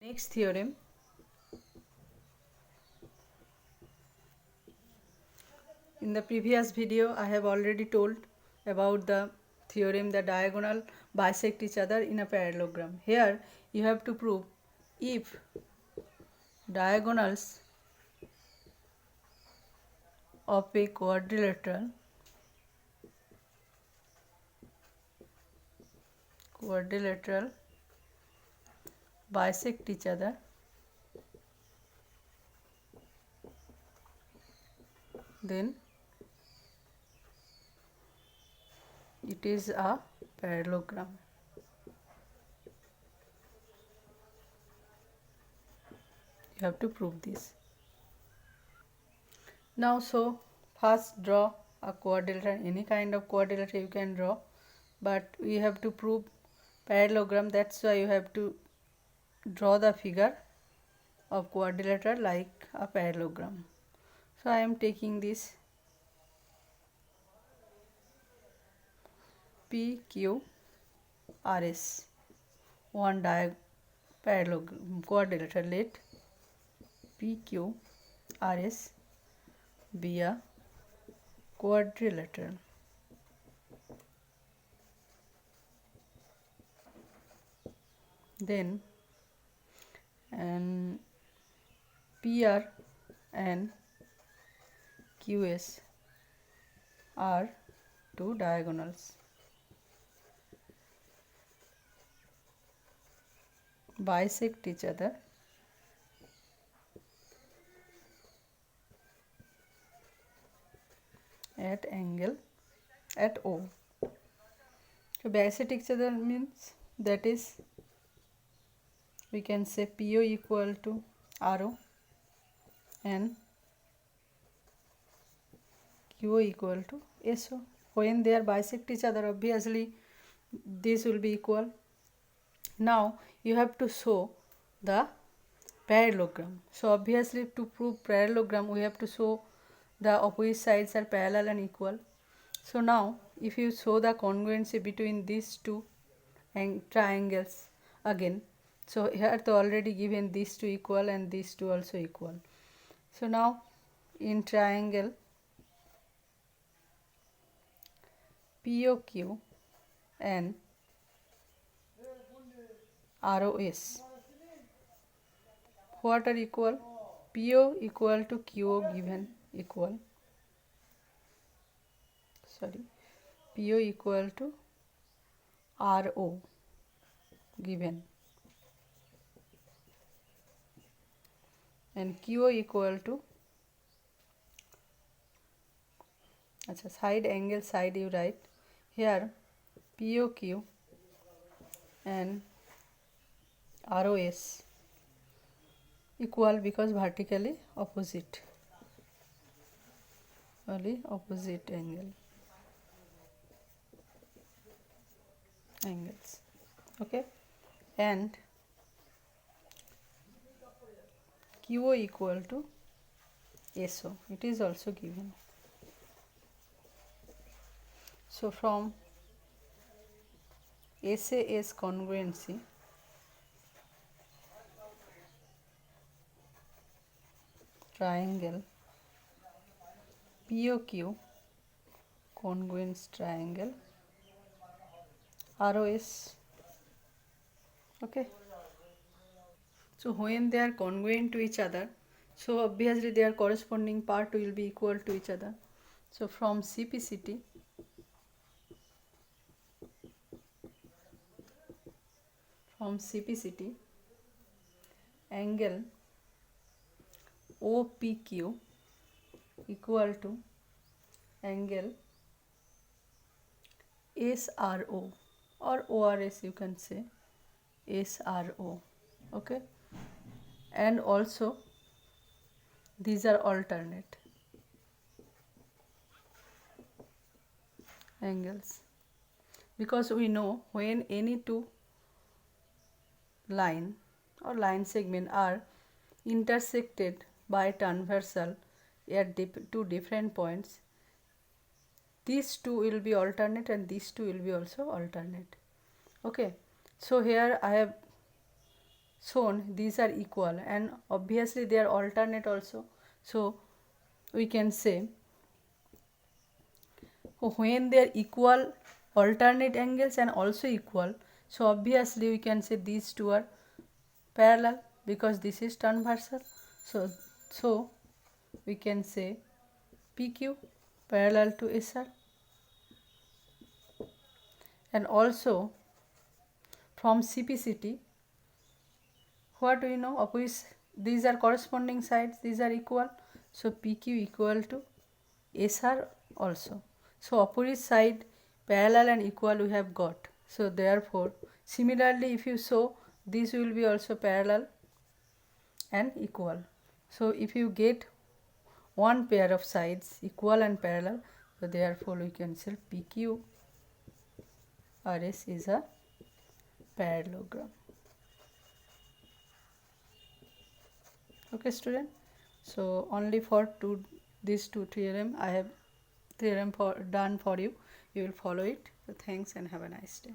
Next theorem. In the previous video I have already told about the theorem that diagonal bisect each other in a parallelogram. Here you have to prove if diagonals of a quadrilateral bisect each other, then it is a parallelogram. You have to prove this. Now, so first draw a quadrilateral, any kind of quadrilateral you can draw, but we have to prove parallelogram. That's why you have to draw the figure of quadrilateral like a parallelogram. So I am taking this PQRS, one parallelogram quadrilateral. Let PQRS be a quadrilateral. Then and PR and QS are two diagonals bisect each other at angle at O. So bisect each other means that is we can say PO equal to RO and QO equal to SO. When they are bisect each other, obviously this will be equal. Now you have to show the parallelogram. So obviously to prove parallelogram we have to show the opposite sides are parallel and equal. So now if you show the congruency between these two triangles again, so here to already given these two equal and these two also equal. So now in triangle POQ and ROS, what are equal? PO equal to QO given equal. PO equal to RO given and QO equal to side angle side you write here POQ and ROS equal because vertically opposite, only opposite angles. Okay, and QO equal to SO, it is also given. So from SAS congruency triangle POQ congruence triangle ROS. Okay, so when they are congruent to each other, so obviously their corresponding part will be equal to each other. So from CPCT angle OPQ equal to angle SRO or ORS, you can say SRO. Okay, and also these are alternate angles because we know when any two line or line segment are intersected by transversal at two different points, these two will be alternate and these two will be also alternate. Okay, so here I have shown these are equal, and obviously they are alternate also. So we can say when they are equal alternate angles and also equal, so obviously we can say these two are parallel because this is transversal. So we can say PQ parallel to SR. And also from CPCT, what do you know? Of which these are corresponding sides, these are equal, so PQ equal to SR also. So opposite side parallel and equal we have got. So therefore similarly if you show, this will be also parallel and equal. So if you get one pair of sides equal and parallel, so therefore we can say PQ RS is a parallelogram. Okay student, so only for these two theorem I have theorem done for you. You will follow it. So thanks and have a nice day.